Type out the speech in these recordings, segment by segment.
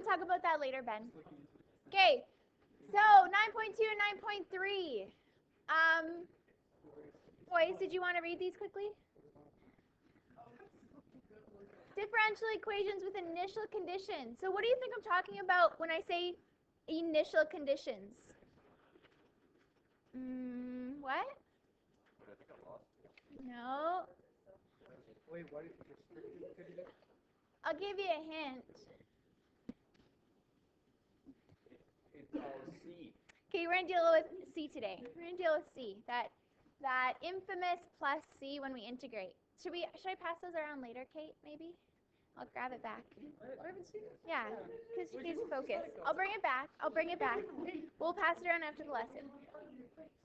can talk about that later, Ben. Okay, so 9.2 and 9.3. Boys, did you want to read these quickly? Differential equations with initial conditions. So what do you think I'm talking about when I say initial conditions? What? No. Wait, what is restricted condition? I'll give you a hint. It's C. Okay, we're going to deal with C today. We're going to deal with C. That infamous plus C when we integrate. Should I pass those around later, Kate, maybe? I'll grab it back. I haven't seen it. Yeah, because she's focused. I'll bring it back. We'll pass it around after the lesson.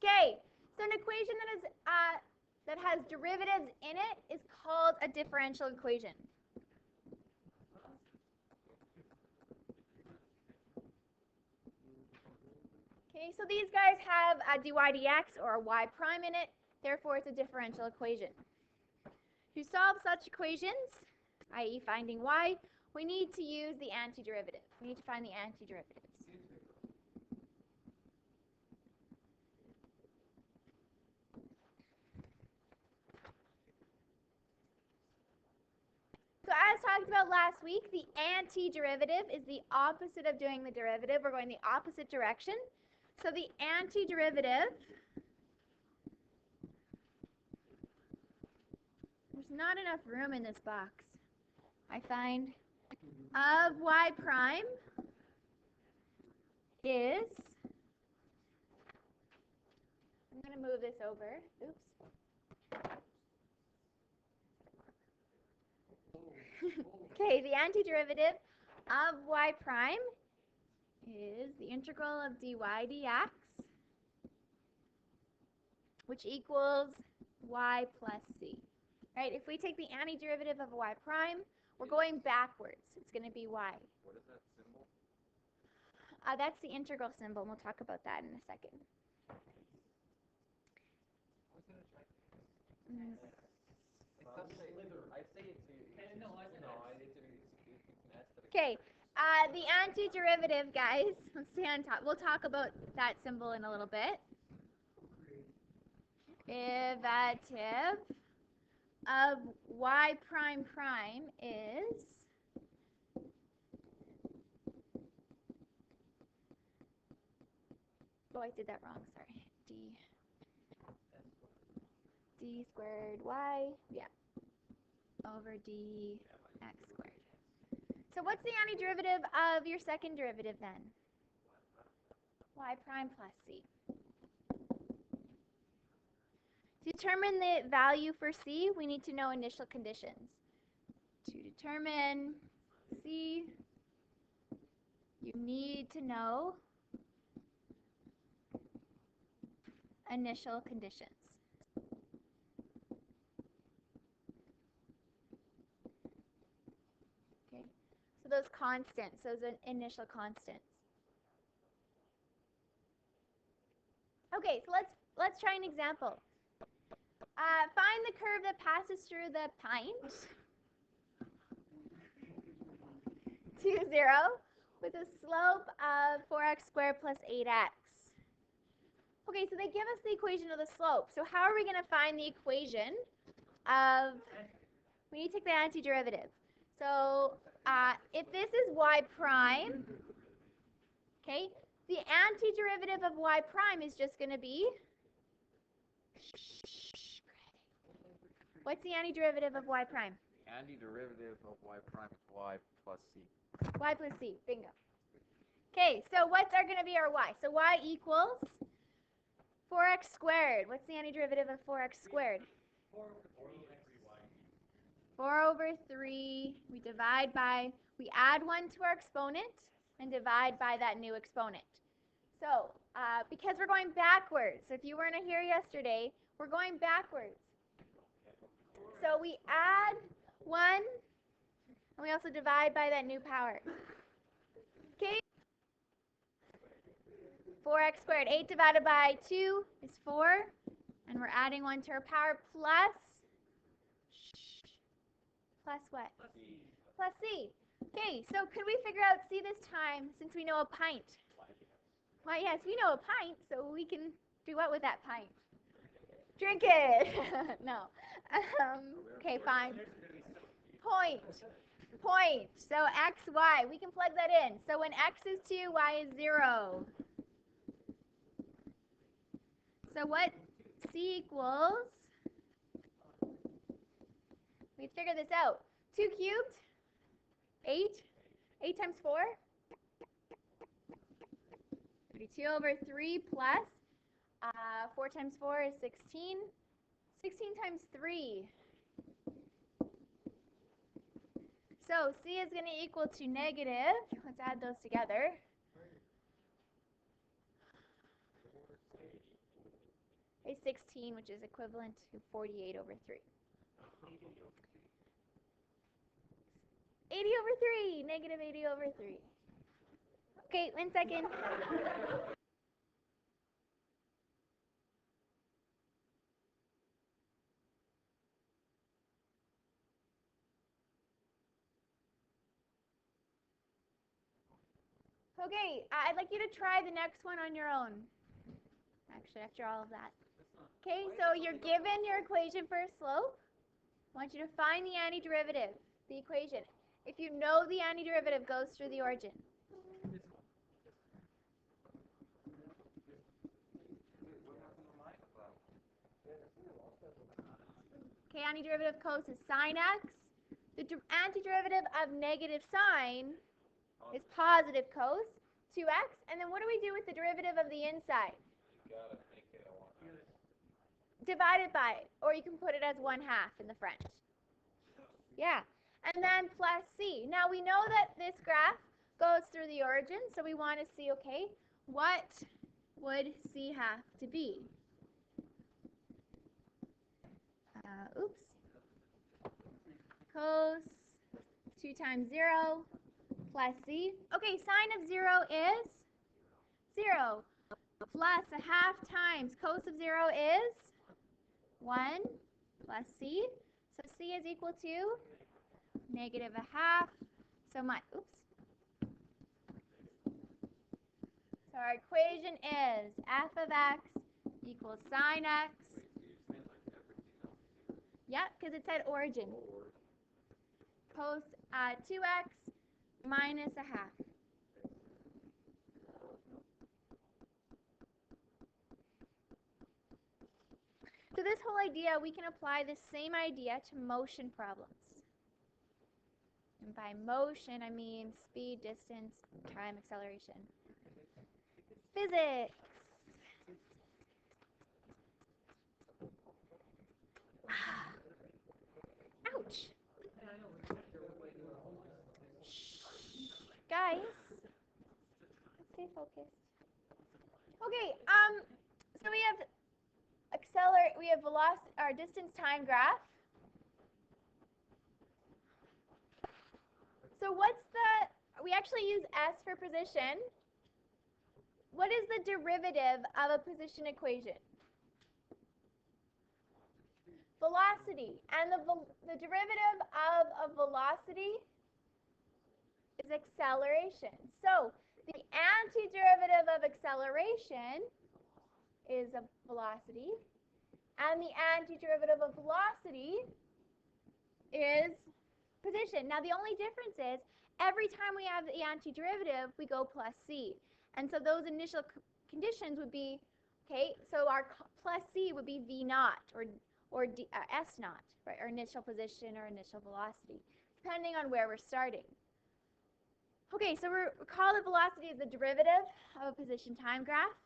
Okay, so an equation that has derivatives in it is called a differential equation. Okay, so these guys have a dy dx or a y prime in it, therefore it's a differential equation. To solve such equations, i.e. finding y, we need to use the antiderivative. We need to find the antiderivatives. So as talked about last week, the antiderivative is the opposite of doing the derivative. We're going the opposite direction. So the antiderivative, there's not enough room in this box, I find, of y prime is, I'm going to move this over. Oops. Okay, the antiderivative of y prime is the integral of dy dx, which equals y plus c. Right? If we take the antiderivative of y prime, we're going backwards. It's going to be y. What is that symbol? That's the integral symbol, and we'll talk about that in a second. Okay, the antiderivative, guys, let's stay on top. We'll talk about that symbol in a little bit. Derivative of y prime prime is I did that wrong, sorry. D squared y, over dx squared. So what's the antiderivative of your second derivative then? Y prime plus c. To determine the value for c, we need to know initial conditions. To determine c, you need to know initial conditions. Okay, so those constants, those initial constants. Okay, so let's try an example. Find the curve that passes through the point 2, 0 with a slope of 4x squared plus 8x. Okay, so they give us the equation of the slope. So how are we going to find the equation of, we need to take the antiderivative. So if this is y prime, okay, the antiderivative of y prime is just going to be, what's the antiderivative of y prime? Antiderivative of y prime is y plus c. Y plus c, bingo. Okay, so what's going to be our y? So y equals 4x squared. What's the antiderivative of 4x squared? 4 over 3. We divide by, we add 1 to our exponent and divide by that new exponent. So because we're going backwards, so if you weren't here yesterday, we're going backwards. So we add 1 and we also divide by that new power. Okay? 4x squared. 8 divided by 2 is 4. And we're adding 1 to our power plus what? C. Plus c. Okay, so could we figure out C this time since we know a pint? Well, yes, we know a pint, so we can do what with that pint? Drink it. No. Okay, fine. Point. So x, y. We can plug that in. So when x is 2, y is 0. So what C equals, we figure this out. 2 cubed, 8. 8 times 4, 32 over 3 plus 4 times 4 is 16. 16 times 3. So C is going to equal to negative. Let's add those together. A 16, which is equivalent to 48 over 3. 80 over 3, negative 80 over 3. Okay, 1 second. Okay, I'd like you to try the next one on your own. Actually, after all of that. Okay, so you're given your equation for a slope. I want you to find the antiderivative, the equation. If you know the antiderivative goes through the origin. Okay, antiderivative of cos is sine x. The antiderivative of negative sine is positive cos, 2x. And then what do we do with the derivative of the inside? Divide it by it, or you can put it as 1/2 in the front. Yeah, and then plus c. Now we know that this graph goes through the origin, so we want to see, okay, what would c have to be? Oops. Cos 2 times 0 plus c. Okay, sine of 0 is 0 plus 1/2 times cos of 0 is 1 plus c. So c is equal to negative 1/2. So So our equation is f of x equals sine x. Yeah, because it said origin. Cos 2x minus 1/2. So this whole idea, we can apply the same idea to motion problems. And by motion, I mean speed, distance, time, acceleration. Physics. Ouch. Guys, stay focused. Okay, so we have velocity, our distance time graph. So we actually use s for position. What is the derivative of a position equation? Velocity. And the derivative of a velocity is acceleration. So the antiderivative of acceleration is a velocity, and the antiderivative of velocity is position. Now the only difference is every time we have the antiderivative, we go plus c. And so those initial conditions would be, okay, so our plus c would be v naught or s naught, right, or initial position or initial velocity, depending on where we're starting. Okay, so recall that velocity is the derivative of a position time graph.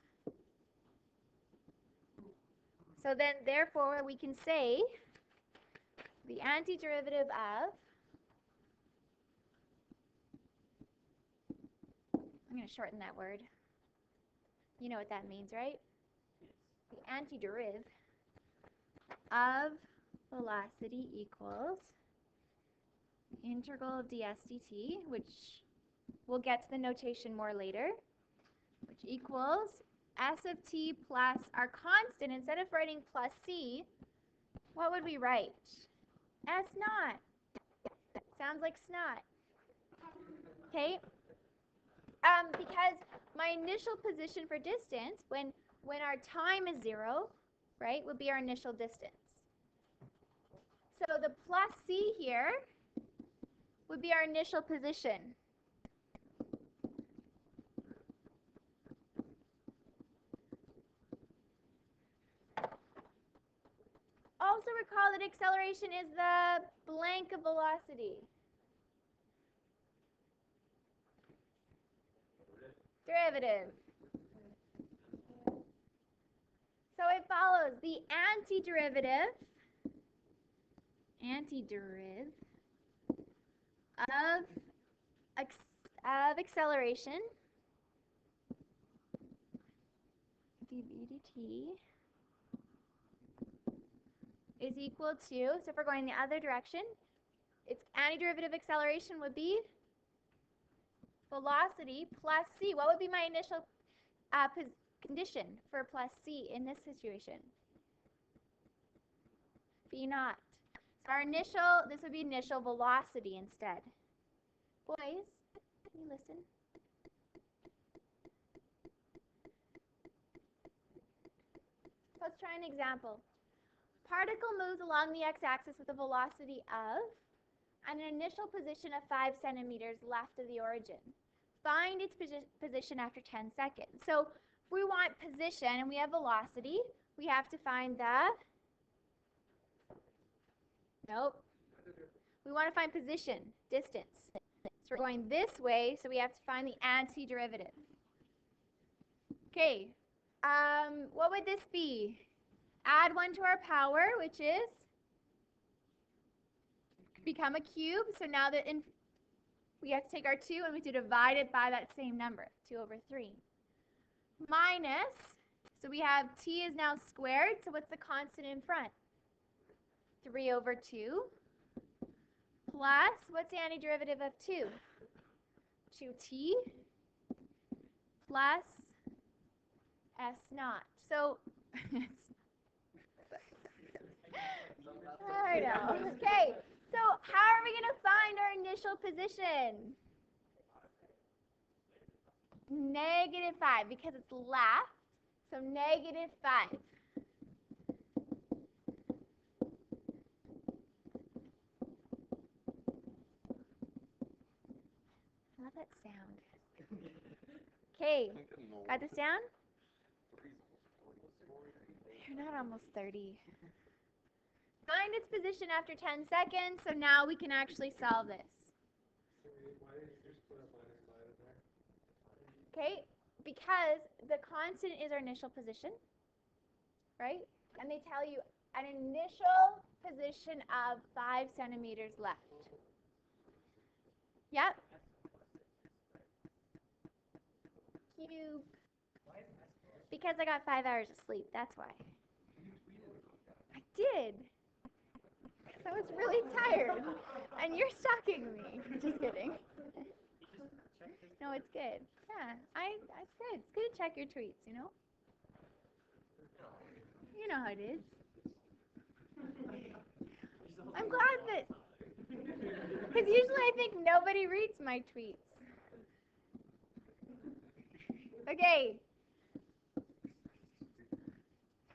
So then, therefore, we can say the antiderivative of, I'm going to shorten that word. You know what that means, right? The antiderivative of velocity equals integral of ds dt, which we'll get to the notation more later, which equals s of t plus our constant. Instead of writing plus c, what would we write? S naught. Sounds like snot. Okay? Because my initial position for distance, when our time is 0, right, would be our initial distance. So the plus c here would be our initial position. Also recall that acceleration is the blank of velocity. Derivative. So it follows the antiderivative of acceleration dv dt is equal to, so if we're going the other direction, its antiderivative of acceleration would be velocity plus c. What would be my initial condition for plus c in this situation? V naught. So our initial, this would be initial velocity instead. Boys, can you listen? Let's try an example. Particle moves along the x-axis with a velocity of and an initial position of 5 centimeters left of the origin. Find its position after 10 seconds. So if we want position and we have velocity, we have to find the, nope, we want to find position, distance. So we're going this way, so we have to find the antiderivative. Okay, what would this be? Add 1 to our power, which is become a cube. So now that we have to take our 2 and we have to divide it by that same number, 2 over 3. Minus, so we have t is now squared, so what's the constant in front? 3 over 2. Plus, what's the antiderivative of 2? 2t plus s naught. So, I know. Okay, so how are we going to find our initial position? -5, because it's left, so -5. I love that sound. Okay, got this down? You're not almost 30. Find its position after 10 seconds, so now we can actually solve this. Okay, because the constant is our initial position, right? And they tell you an initial position of 5 centimeters left. Yep. Cube. Because I got 5 hours of sleep, that's why. I did. I was really tired. And you're stalking me. Just kidding. No, it's good. Yeah, it's good. It's good to check your tweets, you know? You know how it is. I'm glad that, because usually I think nobody reads my tweets. Okay.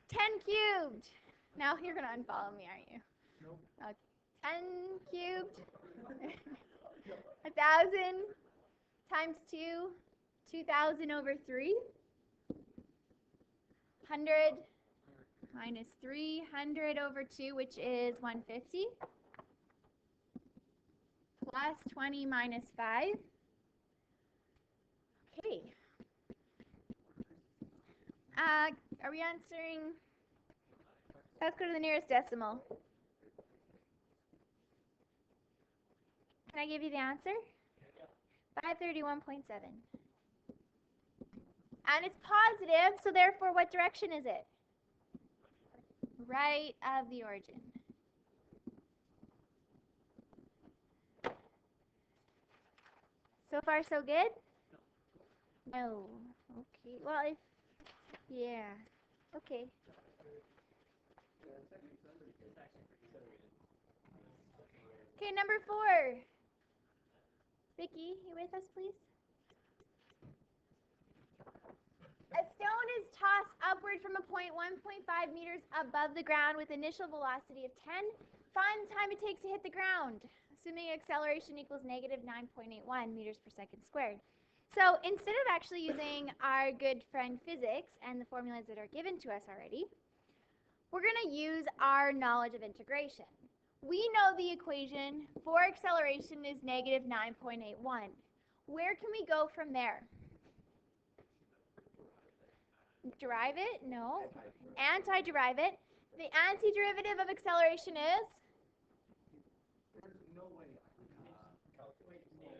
10 cubed. Now you're going to unfollow me, aren't you? Nope. Okay. 10 cubed. 1,000 times 2, 2,000 over 3. 100 minus 300 over 2, which is 150. Plus 20 minus 5. Okay. Are we answering? Let's go to the nearest decimal. Can I give you the answer? 531.7. And it's positive, so therefore what direction is it? Right of the origin. So far so good? No. Okay. Well, yeah. Okay. Okay, number 4. Vicky, you with us, please? A stone is tossed upward from a point 1.5 meters above the ground with initial velocity of 10. Find the time it takes to hit the ground, assuming acceleration equals negative 9.81 meters per second squared. So instead of actually using our good friend physics and the formulas that are given to us already, we're going to use our knowledge of integration. We know the equation for acceleration is negative 9.81. Where can we go from there? Derive it? No. Antiderive it. The antiderivative of acceleration is?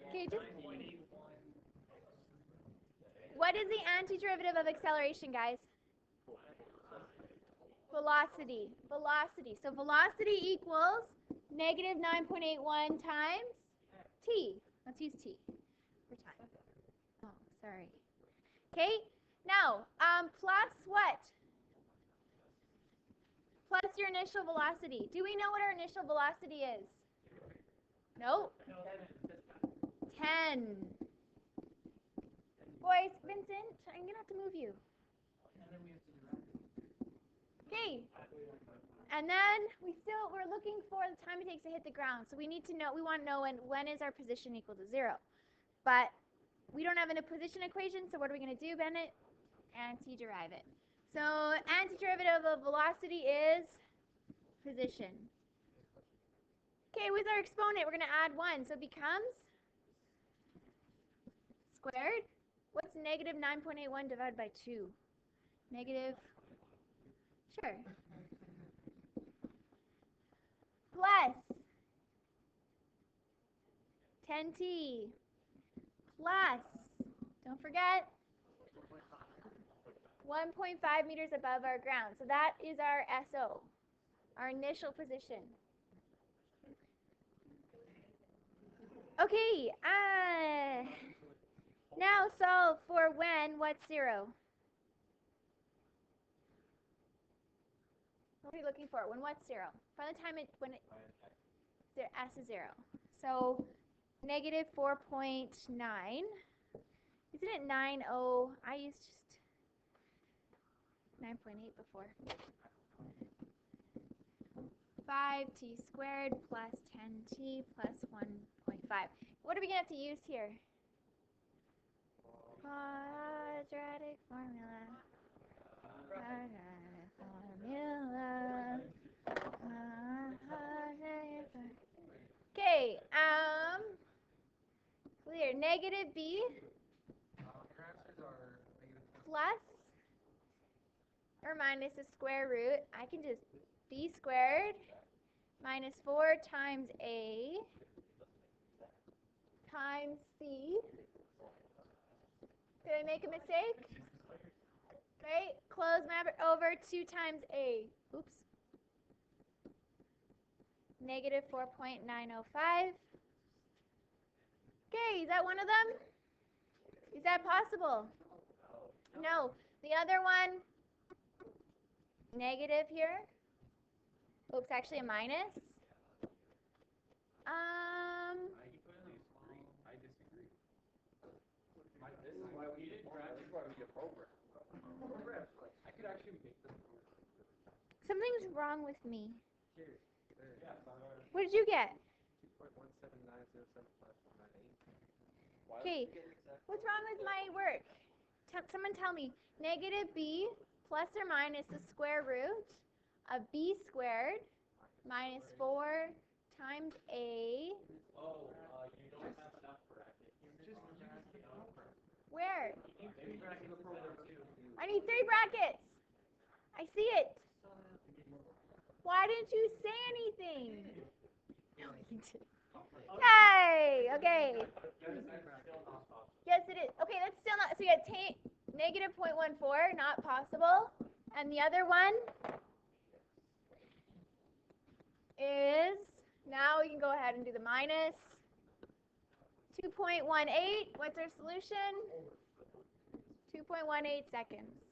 Okay, just what is the antiderivative of acceleration, guys? Velocity. Velocity. So velocity equals negative 9.81 times t. Let's use t for time. Oh, sorry. Okay. Now, plus what? Plus your initial velocity. Do we know what our initial velocity is? Nope. 10. Boys, Vincent, I'm going to have to move you. Okay. And then we're looking for the time it takes to hit the ground. So we need to know, we want to know when is our position equal to 0. But we don't have a position equation, so what are we going to do, Bennett? Antiderive it. So antiderivative of velocity is position. Okay, with our exponent, we're going to add 1. So it becomes squared. What's negative 9.81 divided by 2? Negative, sure. Plus 10t plus, don't forget, 1.5 meters above our ground. So that is our SO, our initial position. Okay, now solve for when what's 0. What are we looking for? When what's 0? From the time S is 0. So negative 4.9. Isn't it 9.0? I used just 9.8 before. 5t squared plus 10t plus 1.5. What are we going to have to use here? Quadratic formula. Quadratic formula. Okay, clear. Negative b plus or minus the square root. I can just b squared minus 4 times a times c. Did I make a mistake? Right? Close my over 2 times a. Oops. Negative 4.905. Okay, is that one of them? Is that possible? No. The other one, negative here. Oops, actually a minus. I disagree. This is why we get program. I could actually make this. Something's wrong with me. What did you get? 2.17907+198. Okay, what's wrong with my work? Someone tell me. Negative b plus or minus the square root of b squared minus 4 times a. Oh, you don't have enough brackets. Where? I need 3 brackets. I see it. Why didn't you say anything? No, you didn't. Yay! Okay. Yes, it is. Okay, that's still not. So you got negative 0.14, not possible. And the other one is, now we can go ahead and do the minus 2.18. What's our solution? 2.18 seconds.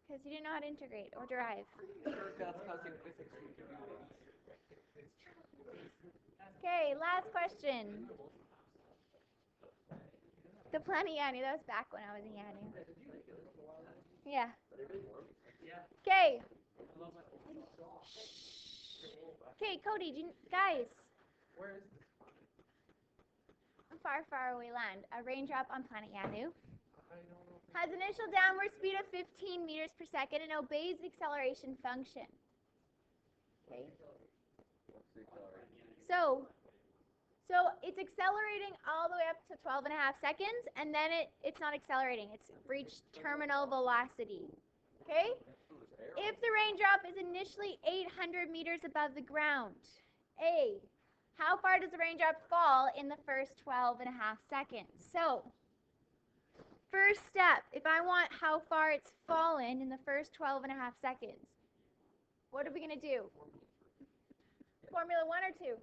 Because you didn't know how to integrate or derive. That's causing physics. Okay, last question. The Planet Yanu, that was back when I was in Yanu. Yeah. Okay. Okay, Cody, guys. Where is this? Far, far away land. A raindrop on planet Yanu. I don't know. Has initial downward speed of 15 meters per second and obeys the acceleration function. Okay. So it's accelerating all the way up to 12 and a half seconds, and then it's not accelerating. It's reached terminal velocity. Okay? If the raindrop is initially 800 meters above the ground, A, how far does the raindrop fall in the first 12 and a half seconds? So, first step, if I want how far it's fallen in the first 12 and a half seconds, what are we going to do? Formula 1 or 2?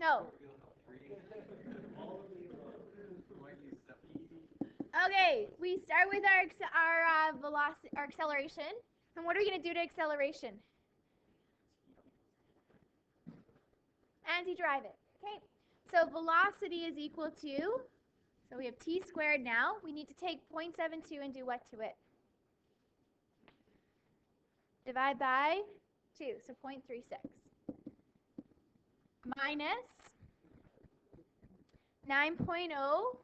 No. Okay, we start with our velocity, our acceleration. And what are we going to do to acceleration? Antiderive it. Okay, so velocity is equal to, so we have t squared now. We need to take 0.72 and do what to it? Divide by 2, so 0.36. Minus 9.0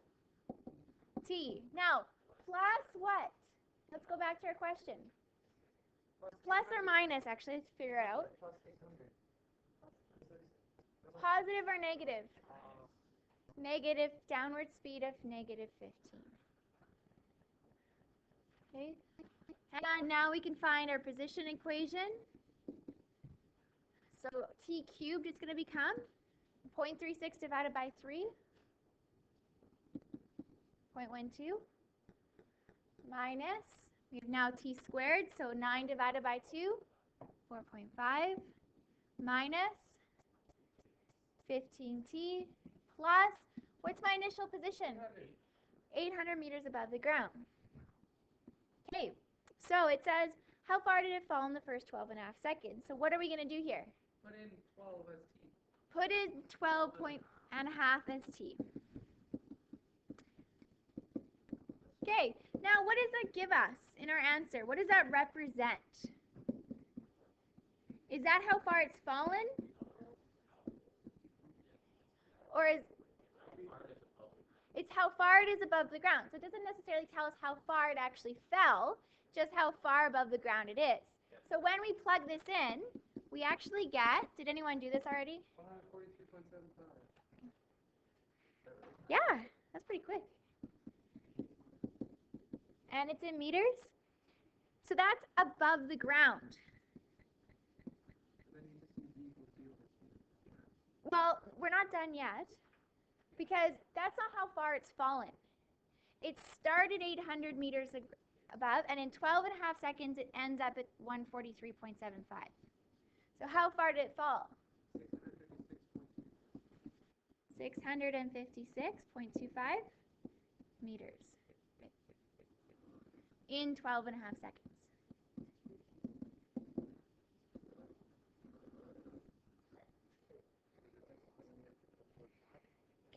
t. Now, plus what? Let's go back to our question. Plus or minus, actually, let's figure it out. Positive or negative? Negative, downward speed of negative 15. Okay. And now we can find our position equation. So t cubed is going to become 0.36 divided by 3. 0.12 minus, we have now t squared, so 9 divided by 2, 4.5, minus 15t plus, what's my initial position? 800 meters above the ground. Okay, so it says, how far did it fall in the first 12 and a half seconds? So what are we going to do here? Put in 12 as t. Put in 12 and a half as t. Okay, now what does that give us in our answer? What does that represent? Is that how far it's fallen? Or is it's how far it is above the ground. So it doesn't necessarily tell us how far it actually fell, just how far above the ground it is. So when we plug this in, we actually get, did anyone do this already? 143.75. Yeah, that's pretty quick. And it's in meters. So that's above the ground. Well, we're not done yet, because that's not how far it's fallen. It started 800 meters above, and in 12 and a half seconds, it ends up at 143.75. So how far did it fall? 656.25 meters in 12 and a half seconds.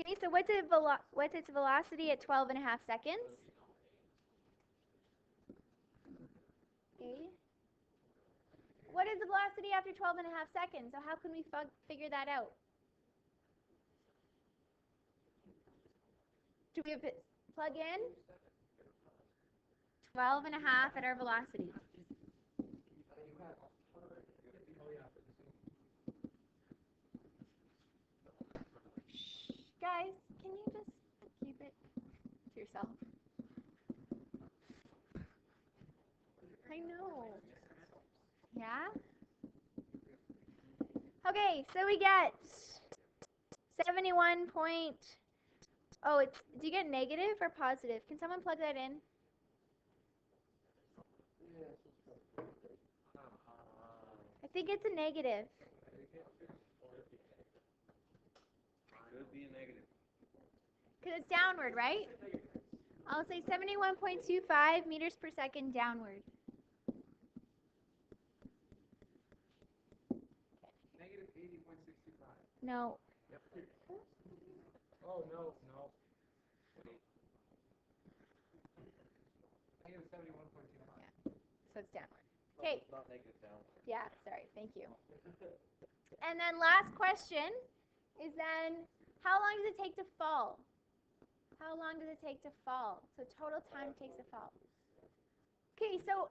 Okay, so what's its velocity at 12 and a half seconds? Okay. What is the velocity after 12 and a half seconds? So how can we figure that out? Do we have to plug in 12 and a half at our velocity? Guys, can you just keep it to yourself? I know. Yeah? Okay, so we get 71 point... Oh, do you get negative or positive? Can someone plug that in? I think it's a negative. Could be a negative. Because it's downward, right? I'll say 71.25 meters per second downward. No. Oh, no. Wait. Negative 71.25. So it's downward. Okay. Not negative downward. Yeah, sorry. Thank you. And then last question is then, how long does it take to fall? How long does it take to fall? So total time it takes to fall. Okay, so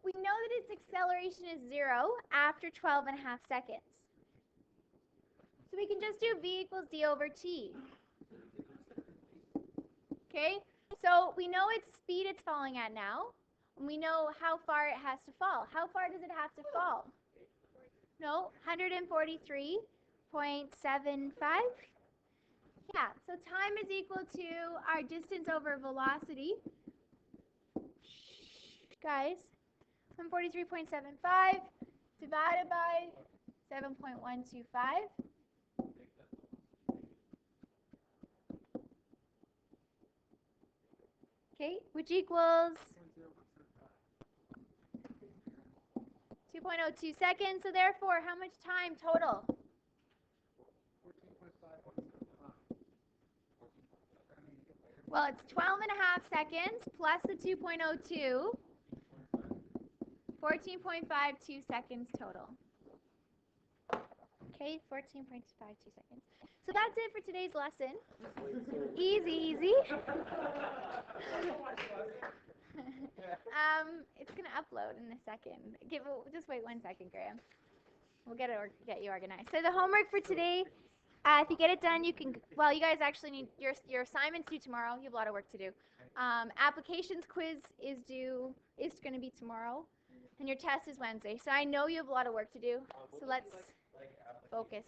we know that its acceleration is 0 after 12.5 seconds. So we can just do v equals d over t. Okay, so we know its speed it's falling at now, and we know how far it has to fall. How far does it have to fall? No, 143.75. Yeah, so time is equal to our distance over velocity. Guys, 143.75 divided by 7.125. Okay, which equals 2.02 seconds. So therefore, how much time total? 14.5. Well, it's 12.5 seconds plus the 2.02, 14.52 seconds total. Okay, 14.52 seconds. So that's it for today's lesson. Easy, easy. It's going to upload in a second. Just wait 1 second, Graham. We'll get you organized. So the homework for today, if you get it done, you can, well, you guys actually need your assignments due tomorrow. You have a lot of work to do. Applications quiz is going to be tomorrow, and your test is Wednesday. So I know you have a lot of work to do. So let's focus.